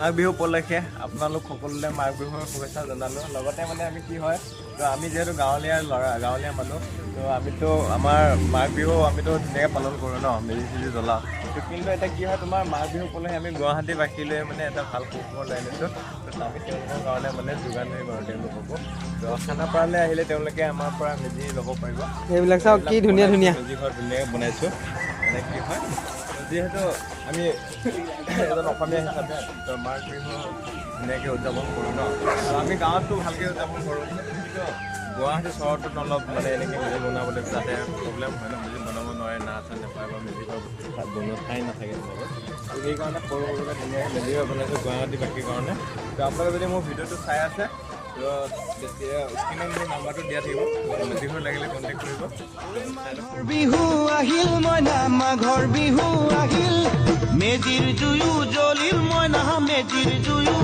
মাঘ বিহু উপলক্ষে আপোনালোক সকলোলৈ মাঘ বিহুৰ শুভেচ্ছা জনালোঁ। লগতে মানে আমি কি হয়, তো আমি যিহেতু গাঁৱলীয়া মানুহ, তো আমিতো আমাৰ মাঘ বিহু আমিতো ধুনীয়াকৈ পালন কৰোঁ ন, মেজি চেজি জ্বলাওঁ। তো কিন্তু এতিয়া কি হয়, তোমাৰ মাঘ বিহু উপলক্ষে আমি গুৱাহাটীবাসীলৈ মানে এটা ভাল খবৰ লৈ আনিছোঁ। তো আমি তেওঁলোকৰ কাৰণে মানে যোগান ধৰিম আৰু তেওঁলোককো। তো খানাপাৰালৈ আহিলে তেওঁলোকে আমাৰ পৰা মেজি ল'ব পাৰিব। এইবিলাক চাওক কি ধুনীয়া ধুনীয়া মেজি ঘৰ ধুনীয়াকৈ বনাইছোঁ। মানে কি হয়, যিহেতু আমি এজন অসমীয়া হিচাপে তো মাঘ বিহু ধুনীয়াকৈ উদযাপন কৰোঁ ন। তো আমি গাঁৱততো ভালকৈ উদযাপন কৰোঁ, কিন্তু গুৱাহাটী চহৰটোত অলপ মানে এনেকৈ মেজি বনাবলৈ যাতে প্ৰব্লেম হয় ন, মেজি বনাব নোৱাৰে, না চা নাপায় বা মেজি ঘৰ বনোৱা ঠাই নাথাকে তেনেকৈ। তো সেইকাৰণে সৰু সৰুকৈ ধুনীয়াকৈ মেজি ঘৰ বনাইছোঁ গুৱাহাটীবাসীৰ কাৰণে। তো আপোনালোকে যদি মোৰ ভিডিঅ'টো চাই আছে, তো তেতিয়া স্ক্ৰীণত মোৰ নাম্বাৰটো দিয়া থাকিব, মেজি ঘৰ লাগিলে কণ্টেক্ট কৰিব। বিহু আহিল মইনা মাঘৰ বিহু আহিল, মেজিৰ জুয়ো জ্বলিল মইনা মেজিৰ জুয়ো